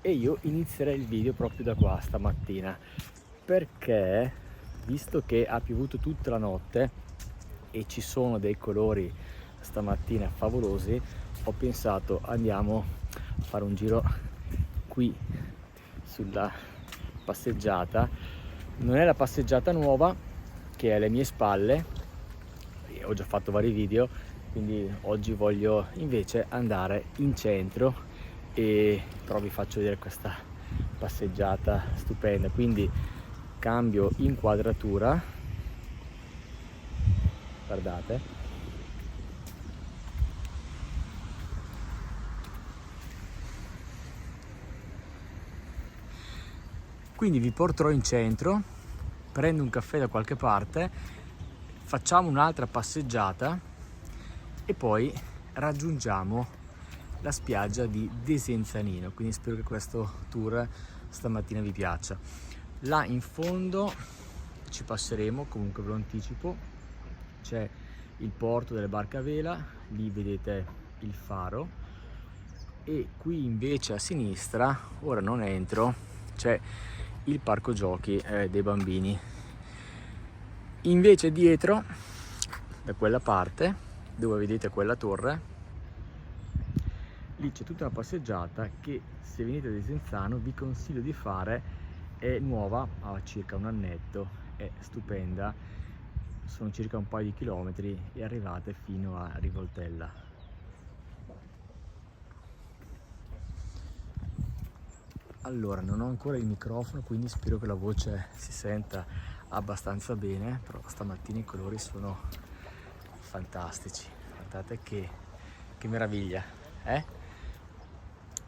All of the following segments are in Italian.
e io inizierei il video proprio da qua stamattina, perché visto che ha piovuto tutta la notte e ci sono dei colori stamattina favolosi, ho pensato andiamo a fare un giro qui sulla passeggiata. Non è la passeggiata nuova che è alle mie spalle, ho già fatto vari video, quindi oggi voglio invece andare in centro e però vi faccio vedere questa passeggiata stupenda. Quindi cambio inquadratura, guardate, quindi vi porterò in centro, prendo un caffè da qualche parte, facciamo un'altra passeggiata e poi raggiungiamo la spiaggia di Desenzanino. Quindi spero che questo tour stamattina vi piaccia. Là in fondo ci passeremo, comunque ve lo anticipo, c'è il porto delle barche a vela, lì vedete il faro, e qui invece a sinistra, ora non entro, c'è il parco giochi dei bambini. Invece dietro, da quella parte dove vedete quella torre, lì c'è tutta una passeggiata che, se venite a Desenzano, vi consiglio di fare. È nuova, ha circa un annetto, è stupenda, sono circa un paio di chilometri e arrivate fino a Rivoltella. Allora, non ho ancora il microfono, quindi spero che la voce si senta abbastanza bene, però stamattina i colori sono fantastici. Guardate che meraviglia, eh?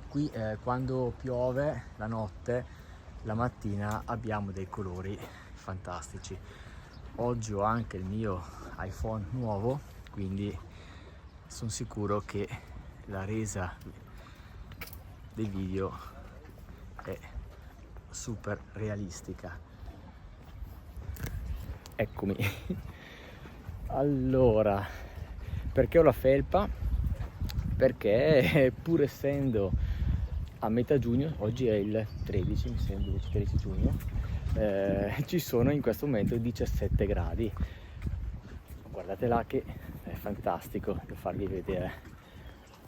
Qui quando piove la notte, la mattina abbiamo dei colori fantastici. Oggi ho anche il mio iPhone nuovo, quindi sono sicuro che la resa dei video è super realistica. Eccomi. Allora, perché ho la felpa? Perché pur essendo a metà giugno, oggi è il 13, mi sembra, 13 giugno, ci sono in questo momento 17 gradi. Guardate là che è fantastico, devo farvi vedere.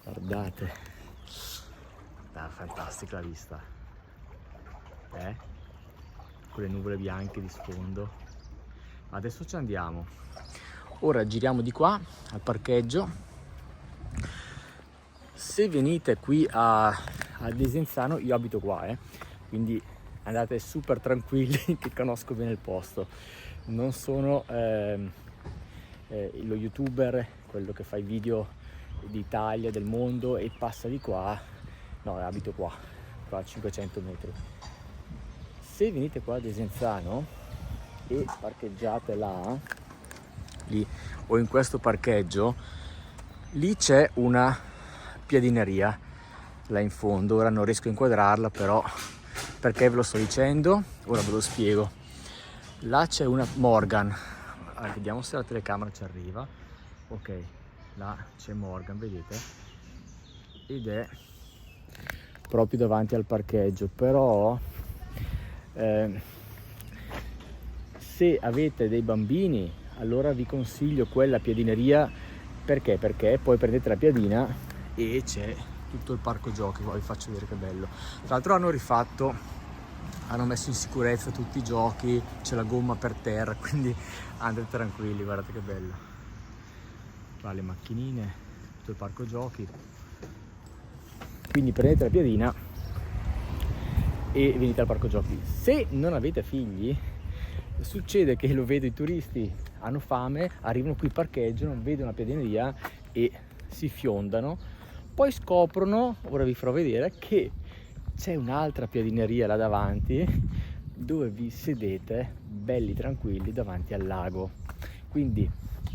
Guardate, è fantastica la vista, con le nuvole bianche di sfondo. Adesso ci andiamo. Ora giriamo di qua al parcheggio. Se venite qui a Desenzano, io abito qua, quindi andate super tranquilli che conosco bene il posto. Non sono lo youtuber, quello che fa i video d'Italia, del mondo e passa di qua. No, abito qua a 500 metri. Se venite qua a Desenzano e parcheggiate là, lì, o in questo parcheggio, lì c'è una piadineria là in fondo. Ora non riesco a inquadrarla, però perché ve lo sto dicendo, ora ve lo spiego. Là c'è una Morgan, allora, vediamo se la telecamera ci arriva. Ok, là c'è Morgan, vedete, ed è proprio davanti al parcheggio. Però se avete dei bambini, allora vi consiglio quella piadineria. Perché? Perché poi prendete la piadina e c'è tutto il parco giochi. Vi faccio vedere che bello. Tra l'altro hanno messo in sicurezza tutti i giochi, c'è la gomma per terra, quindi andate tranquilli, guardate che bello. Qua le macchinine, tutto il parco giochi. Quindi prendete la piadina e venite al parco giochi. Se non avete figli, succede che, lo vedo, i turisti hanno fame, arrivano qui, parcheggiano, vedono la piadineria e si fiondano, poi scoprono, ora vi farò vedere, che c'è un'altra piadineria là davanti dove vi sedete belli tranquilli davanti al lago. Quindi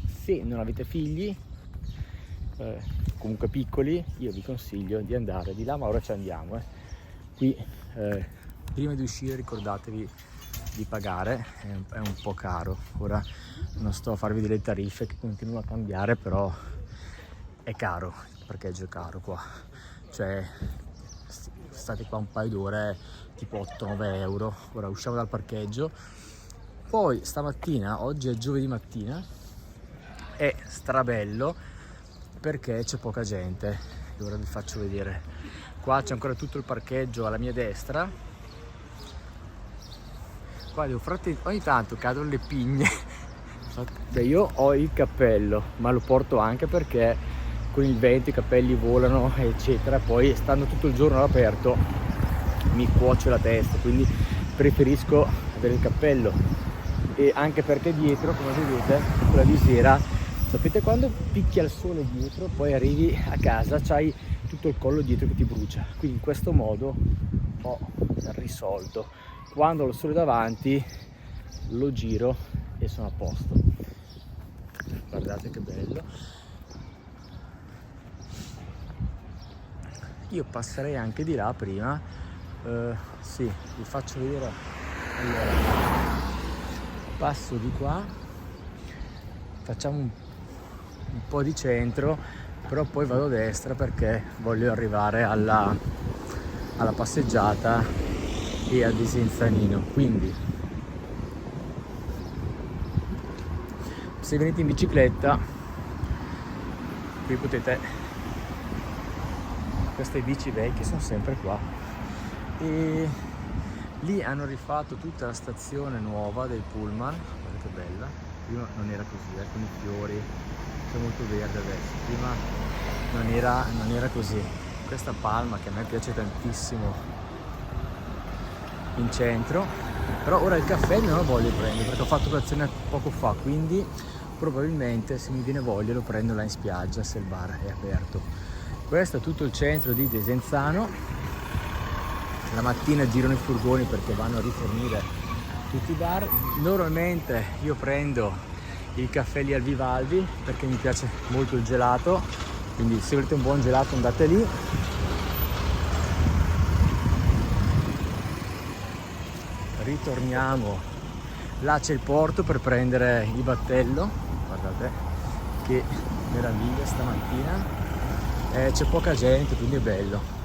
se non avete figli, comunque piccoli, io vi consiglio di andare di là, ma ora ci andiamo. Qui prima di uscire ricordatevi di pagare, è un po' caro. Ora non sto a farvi delle tariffe che continuano a cambiare, però è caro, il parcheggio è caro qua, cioè state qua un paio d'ore, tipo 8-9 euro. Ora usciamo dal parcheggio. Poi stamattina, oggi è giovedì mattina, è strabello perché c'è poca gente. E ora vi faccio vedere. Qua c'è ancora tutto il parcheggio alla mia destra. Qua ogni tanto cadono le pigne. Beh, io ho il cappello, ma lo porto anche perché con il vento i capelli volano, eccetera. Poi stando tutto il giorno all'aperto mi cuoce la testa, quindi preferisco avere il cappello. E anche perché dietro, come vedete, con la visiera, sapete quando picchia il sole dietro, poi arrivi a casa, c'hai tutto il collo dietro che ti brucia. Quindi in questo modo ho risolto. Quando ho il sole davanti lo giro e sono a posto. Guardate che bello. Io passerei anche di là prima. Sì, vi faccio vedere. Allora, passo di qua, facciamo un po' di centro, però poi vado a destra perché voglio arrivare alla passeggiata e a Desenzanino. Quindi se venite in bicicletta qui potete, queste bici vecchie sono sempre qua, e lì hanno rifatto tutta la stazione nuova del pullman. Guardate che bella, prima non era così, con i fiori, c'è molto verde adesso, prima non era così. Questa palma che a me piace tantissimo in centro, però ora il caffè non lo voglio prendere perché ho fatto colazione poco fa, quindi probabilmente se mi viene voglia lo prendo là in spiaggia se il bar è aperto. Questo è tutto il centro di Desenzano. La mattina girano i furgoni perché vanno a rifornire tutti i bar. Normalmente io prendo il caffè lì al Vivaldi perché mi piace molto il gelato, quindi se volete un buon gelato andate lì. Ritorniamo, là c'è il porto per prendere il battello. Guardate che meraviglia stamattina, c'è poca gente quindi è bello.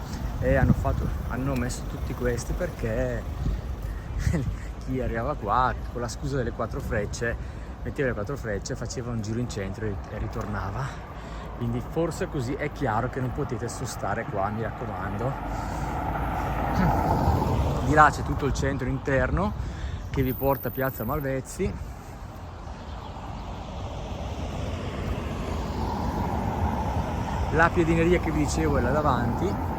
E hanno messo tutti questi perché chi arrivava qua con la scusa delle 4 frecce metteva le 4 frecce, faceva un giro in centro e ritornava. Quindi forse così è chiaro che non potete sostare qua, mi raccomando. Di là c'è tutto il centro interno che vi porta a Piazza Malvezzi. La piedineria che vi dicevo è là davanti.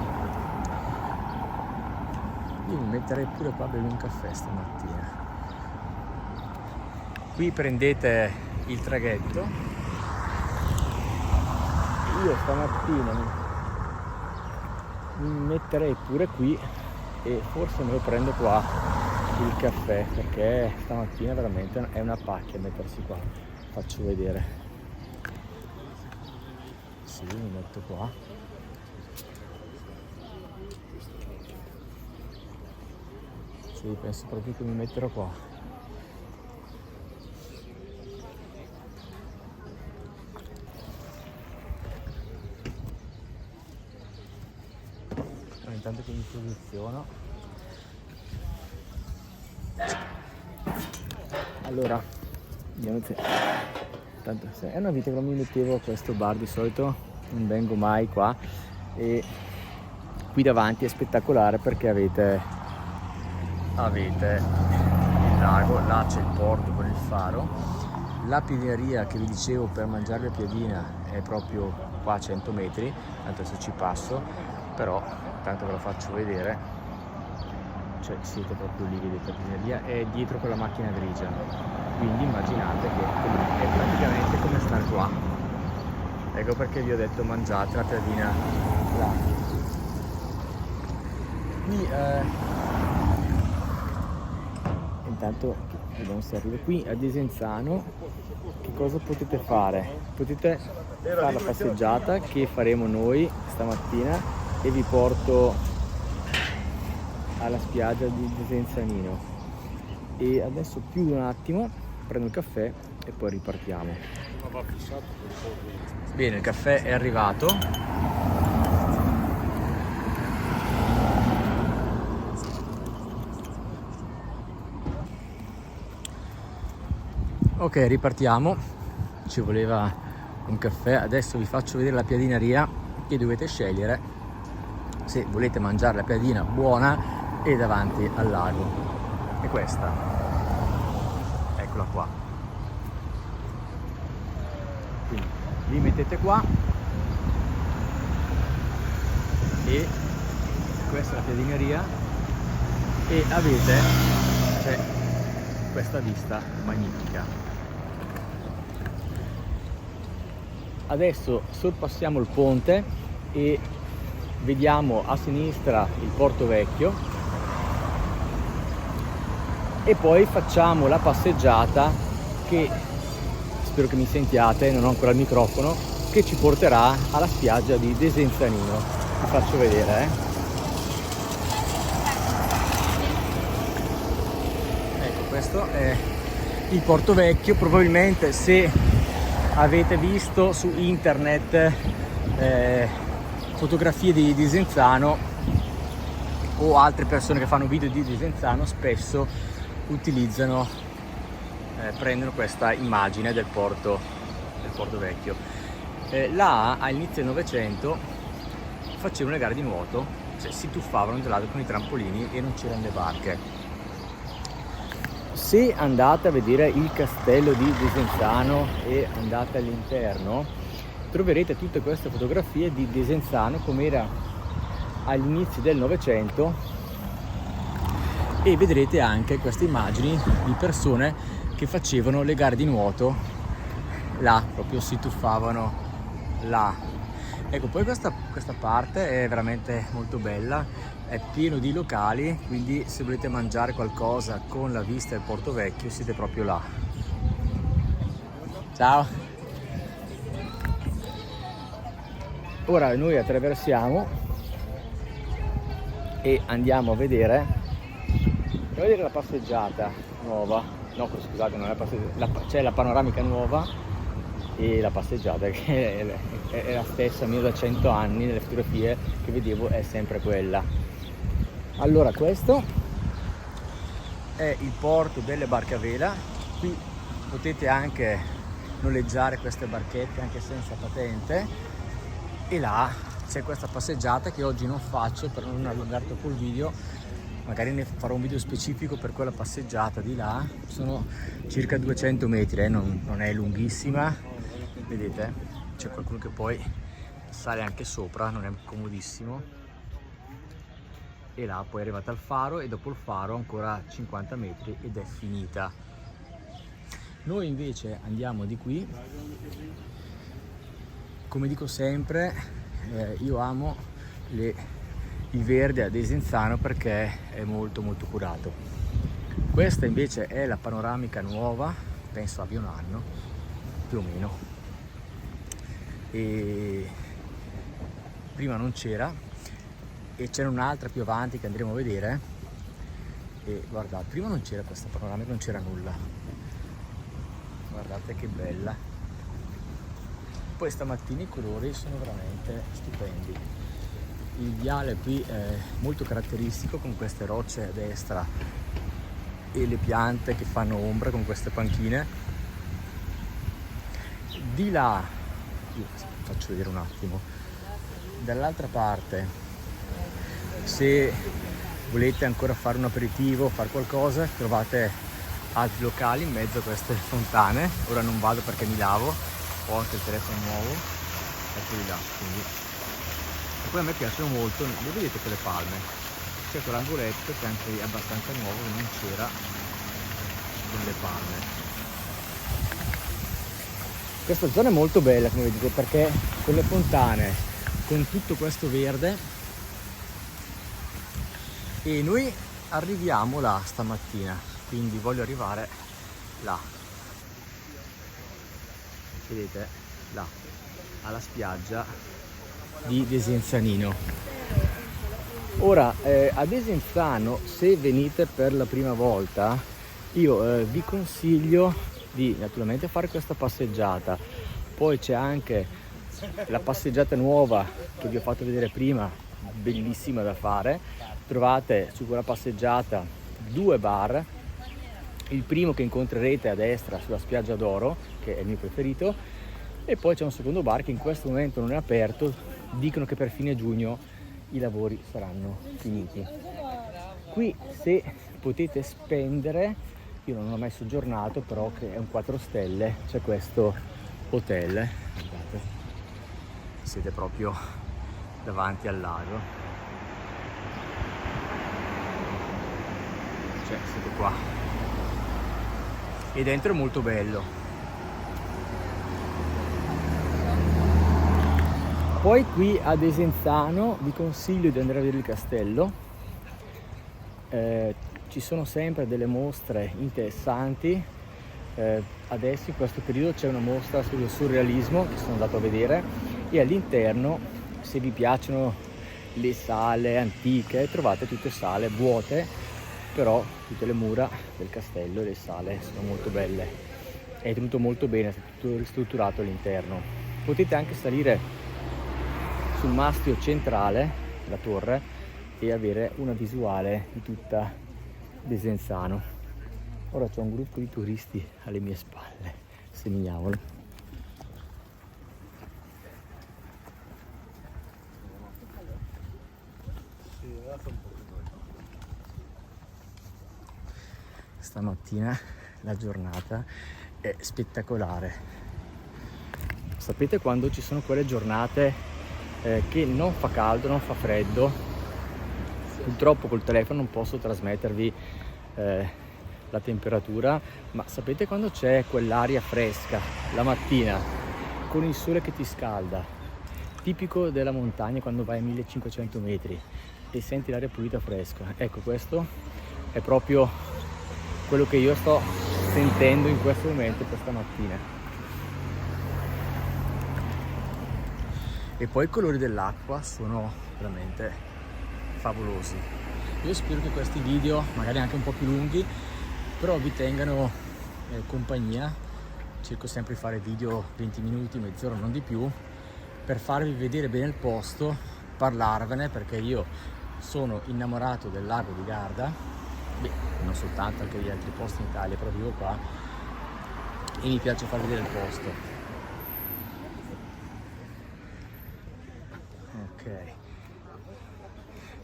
Io mi metterei pure qua a bere un caffè stamattina. Qui prendete il traghetto. Io stamattina mi metterei pure qui e forse me lo prendo qua il caffè, perché stamattina veramente è una pacchia mettersi qua. Faccio vedere. Sì, mi metto qua. Sì, penso proprio che mi metterò qua. Intanto che mi posiziono. Allora, vediamo se... Tanto se è una vita che non mi mettevo a questo bar, di solito non vengo mai qua, e qui davanti è spettacolare perché avete il lago, là c'è il porto con il faro, la pineria che vi dicevo per mangiare la piadina è proprio qua a 100 metri, tanto adesso ci passo, però tanto ve lo faccio vedere, cioè siete proprio lì, vedete la pineria è dietro quella macchina grigia, quindi immaginate che è praticamente come stare qua. Ecco perché vi ho detto mangiate la piadina là. Qui intanto vediamo se arriva qui a Desenzano. Che cosa potete fare? Potete fare la passeggiata che faremo noi stamattina e vi porto alla spiaggia di Desenzanino, e adesso più di un attimo prendo il caffè e poi ripartiamo. Bene, il caffè è arrivato. Ok, ripartiamo, ci voleva un caffè. Adesso vi faccio vedere la piadineria che dovete scegliere se volete mangiare la piadina buona e davanti al lago. È questa, eccola qua. Quindi li mettete qua e questa è la piadineria e avete questa vista magnifica. Adesso sorpassiamo il ponte e vediamo a sinistra il Porto Vecchio e poi facciamo la passeggiata che, spero che mi sentiate, non ho ancora il microfono, che ci porterà alla spiaggia di Desenzanino. Vi faccio vedere, Ecco, questo è il Porto Vecchio. Probabilmente, se avete visto su internet fotografie di Desenzano o altre persone che fanno video di Desenzano, spesso utilizzano, prendono questa immagine del Porto Vecchio. Là all'inizio del Novecento facevano le gare di nuoto, cioè si tuffavano del lago con i trampolini e non c'erano le barche. Se andate a vedere il castello di Desenzano e andate all'interno, troverete tutte queste fotografie di Desenzano come era all'inizio del Novecento e vedrete anche queste immagini di persone che facevano le gare di nuoto là, proprio si tuffavano là. Ecco, poi questa parte è veramente molto bella, è pieno di locali, quindi se volete mangiare qualcosa con la vista del Porto Vecchio siete proprio là. Ciao! Ora noi attraversiamo e andiamo a vedere la passeggiata nuova. No, scusate, non è la passeggiata, c'è la panoramica nuova e la passeggiata che è la stessa, almeno da 100 anni, nelle fotografie che vedevo è sempre quella. Allora, questo è il porto delle barche a vela. Qui potete anche noleggiare queste barchette anche senza patente e là c'è questa passeggiata che oggi non faccio per non allungare troppo il video, magari ne farò un video specifico per quella passeggiata di là. Sono circa 200 metri, non è lunghissima, vedete, c'è qualcuno che poi sale anche sopra, non è comodissimo, e là poi arrivate al faro e dopo il faro ancora 50 metri ed è finita. Noi invece andiamo di qui. Come dico sempre, io amo il verde a Desenzano perché è molto molto curato. Questa invece è la panoramica nuova, penso abbia un anno più o meno, e prima non c'era e c'era un'altra più avanti che andremo a vedere. E guardate, prima non c'era questa panoramica, non c'era nulla, guardate che bella. Poi stamattina i colori sono veramente stupendi. Il viale qui è molto caratteristico, con queste rocce a destra e le piante che fanno ombra con queste panchine. Di là, io faccio vedere un attimo, dall'altra parte, se volete ancora fare un aperitivo, fare qualcosa, trovate altri locali in mezzo a queste fontane. Ora non vado perché mi lavo, ho anche il telefono nuovo, eccoli là. Quindi, e poi a me piacciono molto, lo vedete quelle palme, c'è quell'angoletto che anche è abbastanza nuovo, che non c'era con le palme. Questa zona è molto bella, come vedete, perché con le fontane, con tutto questo verde, e noi arriviamo là stamattina, quindi voglio arrivare là, vedete, là, alla spiaggia di Desenzanino. Ora, a Desenzano, se venite per la prima volta, io vi consiglio di naturalmente fare questa passeggiata. Poi c'è anche la passeggiata nuova che vi ho fatto vedere prima, bellissima da fare. Trovate su quella passeggiata 2 bar Il primo che incontrerete a destra sulla spiaggia d'Oro, che è il mio preferito, e poi c'è un secondo bar che in questo momento non è aperto, dicono che per fine giugno i lavori saranno finiti. Qui se potete spendere, io non ho mai soggiornato, però che è un 4 stelle, c'è questo hotel, guardate, siete proprio davanti al lago, cioè siete qua, e dentro è molto bello. Poi qui a Desenzano vi consiglio di andare a vedere il castello. Ci sono sempre delle mostre interessanti. Adesso in questo periodo c'è una mostra sullo surrealismo che sono andato a vedere, e all'interno, se vi piacciono le sale antiche, trovate tutte sale vuote, però tutte le mura del castello e le sale sono molto belle, è tenuto molto bene, è tutto ristrutturato all'interno. Potete anche salire sul mastio centrale, la torre, e avere una visuale di tutta Desenzano. Ora c'è un gruppo di turisti alle mie spalle, segnavolo. Stamattina la giornata è spettacolare. Sapete quando ci sono quelle giornate che non fa caldo, non fa freddo? Purtroppo col telefono non posso trasmettervi la temperatura, ma sapete quando c'è quell'aria fresca la mattina con il sole che ti scalda, tipico della montagna quando vai a 1500 metri e senti l'aria pulita fresca? Ecco, questo è proprio quello che io sto sentendo in questo momento, questa mattina. E poi i colori dell'acqua sono veramente favolosi. Io spero che questi video, magari anche un po' più lunghi, però vi tengano compagnia. Cerco sempre di fare video 20 minuti, mezz'ora, non di più, per farvi vedere bene il posto, parlarvene, perché io sono innamorato del lago di Garda, non soltanto, anche di altri posti in Italia, però vivo qua e mi piace far vedere il posto.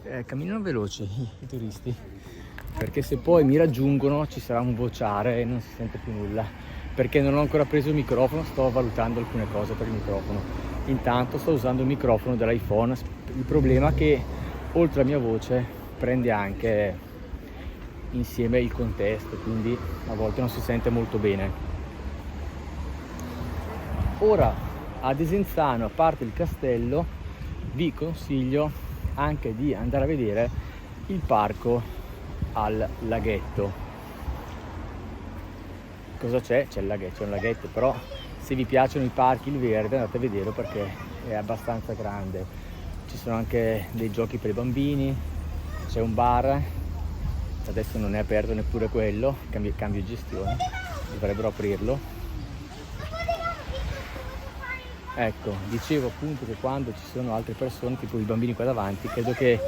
Ok, camminano veloci i turisti, perché se poi mi raggiungono ci sarà un vociare e non si sente più nulla, perché non ho ancora preso il microfono, sto valutando alcune cose per il microfono. Intanto sto usando il microfono dell'iPhone, il problema è che oltre alla mia voce prende anche insieme il contesto, quindi a volte non si sente molto bene. Ora a Desenzano, a parte il castello, vi consiglio anche di andare a vedere il parco al laghetto. Cosa c'è? C'è il laghetto, c'è un laghetto, però se vi piacciono i parchi, il verde, andate a vederlo perché è abbastanza grande. Ci sono anche dei giochi per i bambini, c'è un bar, adesso non è aperto neppure quello, cambio gestione, dovrebbero aprirlo. Ecco, dicevo appunto che quando ci sono altre persone, tipo i bambini qua davanti, credo che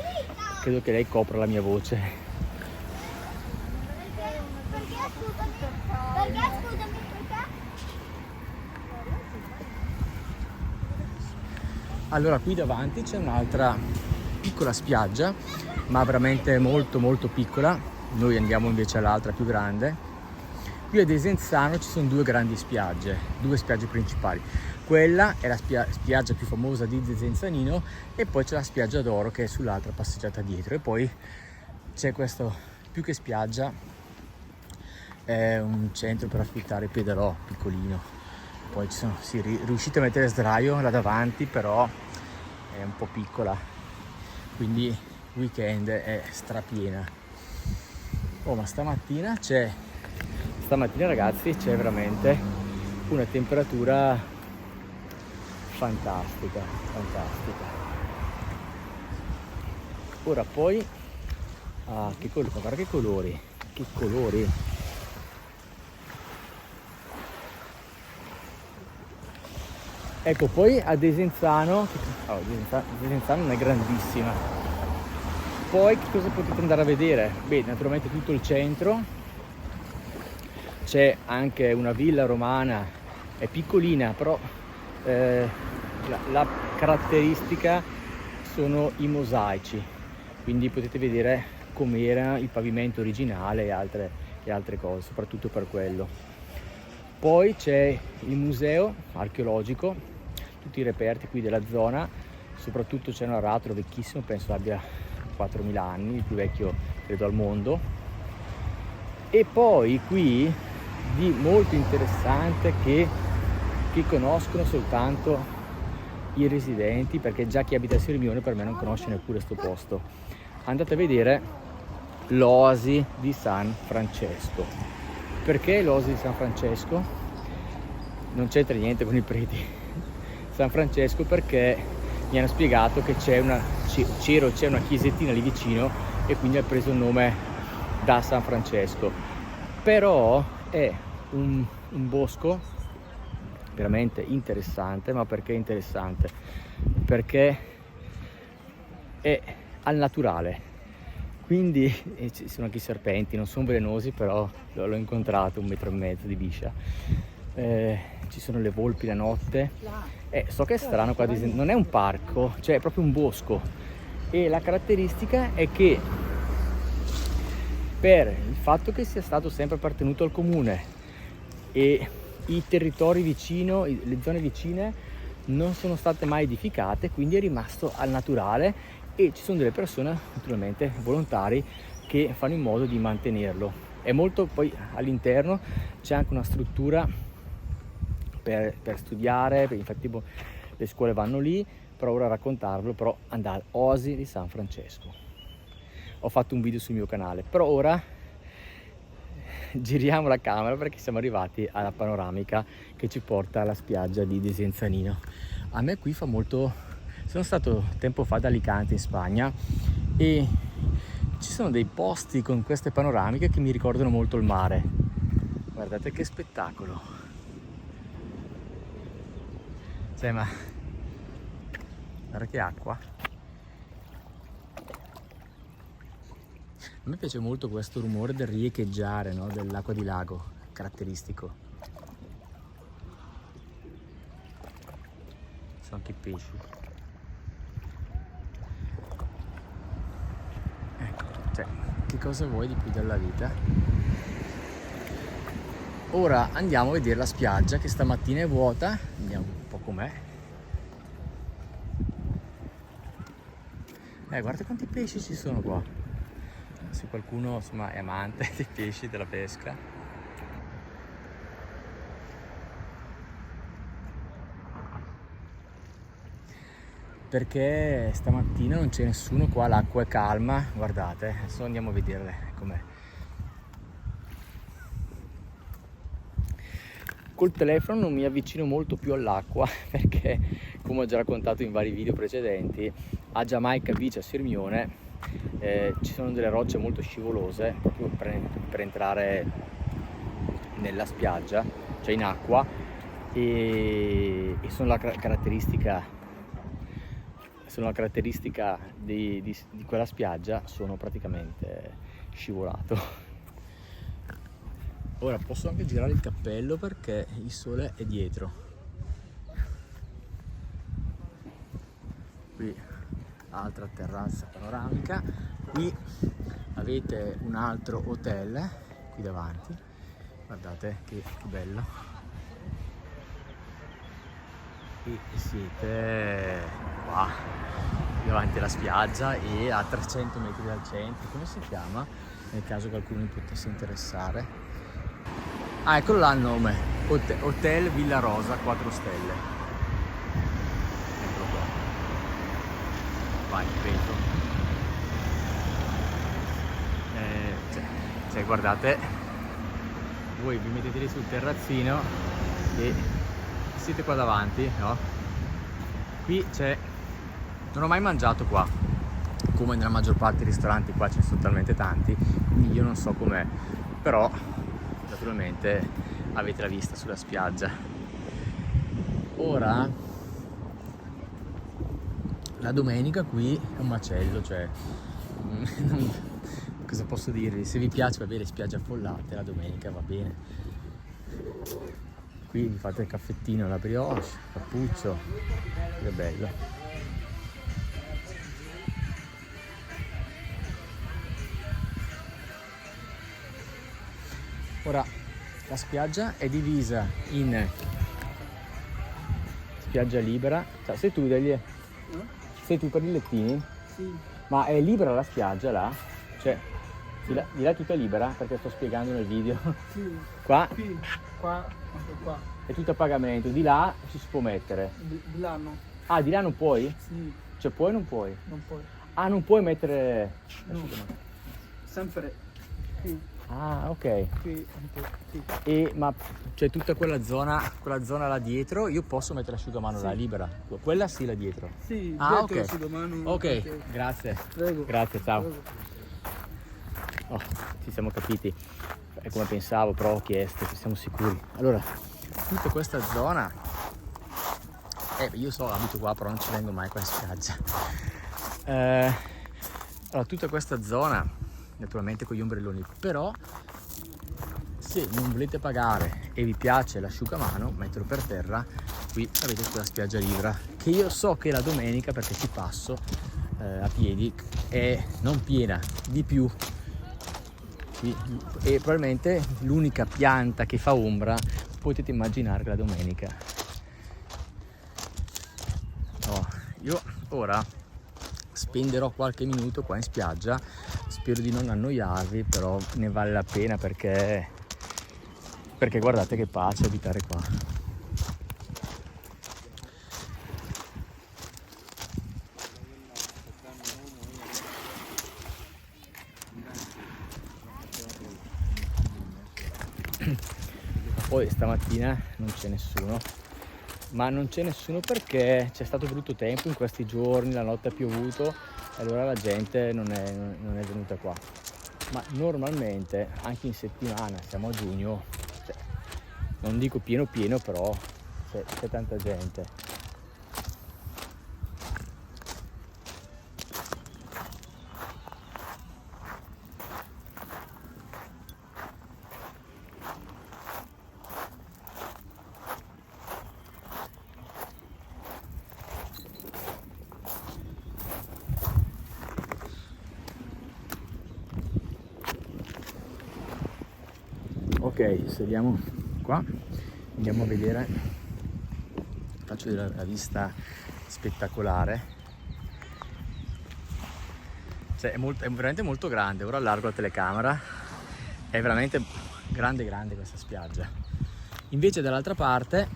lei copra la mia voce. Allora, qui davanti c'è un'altra piccola spiaggia, ma veramente molto molto piccola. Noi andiamo invece all'altra più grande. Qui a Desenzano ci sono due grandi spiagge, due spiagge principali. Quella è la spiaggia più famosa di Desenzanino, e poi c'è la spiaggia d'Oro che è sull'altra passeggiata dietro, e poi c'è questo, più che spiaggia, è un centro per affittare pedalò piccolino. Poi ci sono, sì, riuscite a mettere sdraio là davanti, però è un po' piccola, quindi weekend è strapiena. Oh, ma stamattina ragazzi c'è veramente una temperatura fantastica. Ora poi guarda che colori. Ecco, poi a Desenzano, Desenzano non è grandissima. Poi che cosa potete andare a vedere? Beh, naturalmente tutto il centro, c'è anche una villa romana, è piccolina, però la caratteristica sono i mosaici, quindi potete vedere com'era il pavimento originale e altre cose, soprattutto per quello. Poi c'è il museo archeologico, tutti i reperti qui della zona, soprattutto c'è un aratro vecchissimo, penso abbia 4.000 anni, il più vecchio credo al mondo. E poi qui di molto interessante che conoscono soltanto i residenti, perché già chi abita a Sirmione per me non conosce neppure questo posto. Andate a vedere l'oasi di San Francesco. Perché l'oasi di San Francesco? Non c'entra niente con i preti San Francesco, perché mi hanno spiegato che c'è una chiesettina lì vicino e quindi ha preso il nome da San Francesco. Però è un bosco veramente interessante. Ma perché interessante? Perché è al naturale, quindi ci sono anche i serpenti, non sono velenosi, però l'ho incontrato 1,5 metri di biscia. Ci sono le volpi la notte. So che è strano qua, non è un parco, cioè è proprio un bosco, e la caratteristica è che per il fatto che sia stato sempre appartenuto al comune e i territori vicino, le zone vicine non sono state mai edificate, quindi è rimasto al naturale, e ci sono delle persone naturalmente volontari che fanno in modo di mantenerlo. È molto, poi all'interno c'è anche una struttura per studiare, infatti le scuole vanno lì, però ora a raccontarvelo, però andare Oasi di San Francesco. Ho fatto un video sul mio canale, però ora giriamo la camera perché siamo arrivati alla panoramica che ci porta alla spiaggia di Desenzanino. A me qui fa molto... Sono stato tempo fa ad Alicante in Spagna e ci sono dei posti con queste panoramiche che mi ricordano molto il mare. Guardate che spettacolo! Cioè, ma guarda che acqua! A me piace molto questo rumore del riecheggiare, no? Dell'acqua di lago, caratteristico. Ci sono anche i pesci. Ecco, cioè, che cosa vuoi di più dalla vita? Ora andiamo a vedere la spiaggia, che stamattina è vuota. Vediamo un po' com'è. Guarda quanti pesci ci sono qua. Se qualcuno insomma è amante dei pesci, della pesca. Perché stamattina non c'è nessuno qua, l'acqua è calma, guardate, adesso andiamo a vederle com'è. Col telefono non mi avvicino molto più all'acqua perché, come ho già raccontato in vari video precedenti, a Jamaica Beach a Sirmione ci sono delle rocce molto scivolose proprio per entrare nella spiaggia, cioè in acqua, e sono la caratteristica di quella spiaggia, sono praticamente scivolato. Ora posso anche girare il cappello perché il sole è dietro. Qui altra terrazza panoramica, qui avete un altro hotel qui davanti, guardate che bello, e siete qua davanti alla spiaggia e a 300 metri dal centro. Come si chiama? Nel caso qualcuno mi potesse interessare. Eccolo là il nome, Hotel Villa Rosa 4 stelle. Vai, vedo. Cioè, guardate, voi vi mettete lì sul terrazzino e siete qua davanti, no? Qui c'è... Non ho mai mangiato qua, come nella maggior parte dei ristoranti qua ce ne sono talmente tanti, quindi io non so com'è, però naturalmente avete la vista sulla spiaggia. Ora... La domenica qui è un macello, cioè cosa posso dirvi? Se vi piace va bene, spiagge affollate, la domenica va bene. Qui vi fate il caffettino alla brioche, cappuccio, che bello. Ora la spiaggia è divisa in spiaggia libera. Cioè, sei tu degli... Sei tu per i lettini? Sì. Ma è libera la spiaggia là? Cioè, di là è tutta libera? Perché sto spiegando nel video. Sì. Qua Qui, qua, anche qua. è tutto a pagamento, di là ci si può mettere. Di là no. Ah, di là non puoi? Sì, Cioè puoi o non puoi? non puoi. Ah, non puoi mettere... No. Sempre qui, Ah, ok. qui, anche qui. E ma c'è tutta quella zona là dietro, io posso mettere l'asciugamano Sì. là libera? Quella sì, là dietro. Sì, Ah, dietro ok. l'asciugamano. Ok, anche- grazie. Prego. Grazie, ciao. Prego. Oh, ci siamo capiti. È come pensavo, però ho chiesto, ci siamo sicuri. Allora, tutta questa zona... io abito qua, però non ci vengo mai qua in spiaggia. Allora, tutta questa zona, naturalmente con gli ombrelloni, però se non volete pagare e vi piace l'asciugamano, metterlo per terra, qui avete quella spiaggia libera, che io so che la domenica, perché ci passo a piedi, è non piena, di più. E probabilmente l'unica pianta che fa ombra, potete immaginare, che la domenica. Io ora spenderò qualche minuto qua in spiaggia, spero di non annoiarvi, però ne vale la pena perché guardate che pace abitare qua. Poi stamattina non c'è nessuno, ma non c'è nessuno perché c'è stato brutto tempo in questi giorni, la notte ha piovuto e allora la gente non è venuta qua. Ma normalmente anche in settimana, siamo a giugno, cioè, non dico pieno però c'è tanta gente. Ok, saliamo qua, andiamo a vedere, faccio vedere la vista spettacolare, cioè è veramente molto grande. Ora allargo la telecamera, è veramente grande questa spiaggia. Invece dall'altra parte,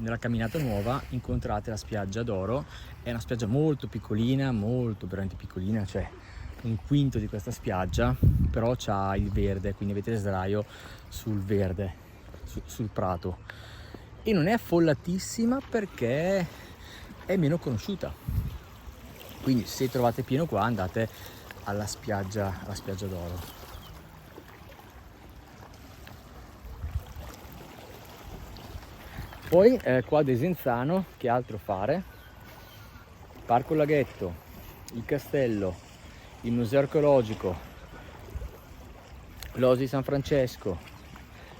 nella camminata nuova, incontrate la spiaggia d'Oro, è una spiaggia molto piccolina, molto veramente piccolina, cioè un quinto di questa spiaggia, però c'ha il verde, quindi avete il sdraio sul verde, sul prato, e non è affollatissima perché è meno conosciuta, quindi se trovate pieno qua andate alla spiaggia d'Oro. Poi qua a Desenzano che altro fare? Parco Laghetto, il castello, il museo archeologico, l'Osi San Francesco,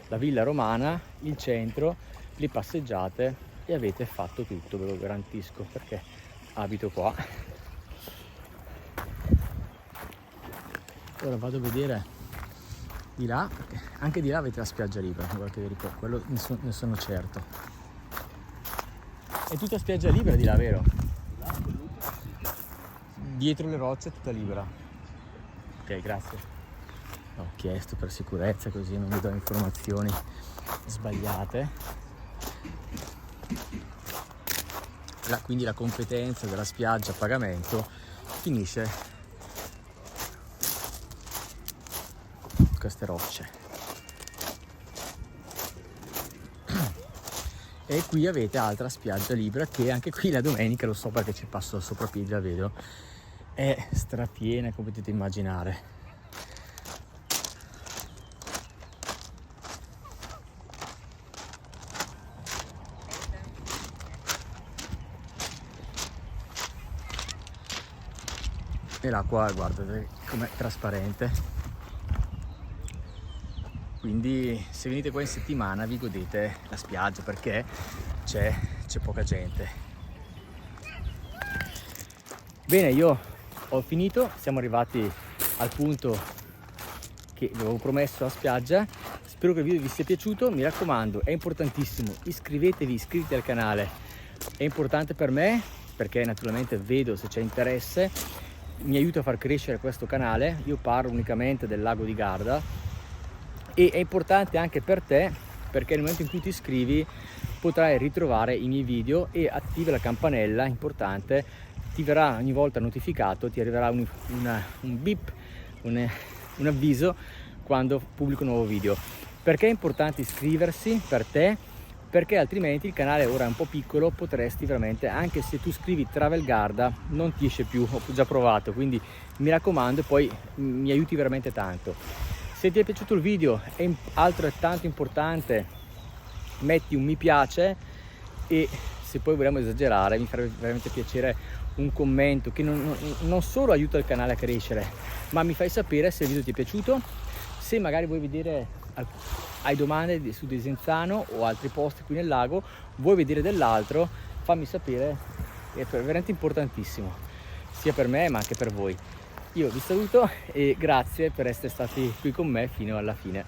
la villa romana, il centro, le passeggiate e avete fatto tutto, ve lo garantisco, perché abito qua. Ora vado a vedere di là, perché anche di là avete la spiaggia libera, quello ne sono certo. È tutta spiaggia libera di là, vero? Dietro le rocce è tutta libera. Ok, grazie. Ho chiesto per sicurezza, così non vi do informazioni sbagliate. Quindi la competenza della spiaggia a pagamento finisce queste rocce. E qui avete altra spiaggia libera che anche qui la domenica, lo so perché ci passo sopra piedi, la vedo, è strapiena, come potete immaginare. E l'acqua, guardate com'è trasparente. quindi se venite qua in settimana vi godete la spiaggia, perché c'è poca gente. Bene, io ho finito, siamo arrivati al punto che vi avevo promesso, la spiaggia. Spero che il video vi sia piaciuto, mi raccomando, è importantissimo, iscrivetevi al canale, è importante per me perché naturalmente vedo se c'è interesse, mi aiuta a far crescere questo canale. Io parlo unicamente del lago di Garda e è importante anche per te, perché nel momento in cui ti iscrivi potrai ritrovare i miei video e attiva la campanella, importante, ti verrà ogni volta notificato, ti arriverà un beep, un avviso quando pubblico un nuovo video. Perché è importante iscriversi per te? Perché altrimenti il canale ora è un po' piccolo, potresti veramente, anche se tu scrivi Travel Garda, non ti esce più, ho già provato, quindi mi raccomando, poi mi aiuti veramente tanto. Se ti è piaciuto il video è altrettanto importante, metti un mi piace, e se poi vogliamo esagerare mi farebbe veramente piacere un commento che non solo aiuta il canale a crescere, ma mi fai sapere se il video ti è piaciuto, se magari vuoi vedere, hai domande su Desenzano o altri posti qui nel lago, vuoi vedere dell'altro, fammi sapere, è veramente importantissimo, sia per me ma anche per voi. Io vi saluto e grazie per essere stati qui con me fino alla fine.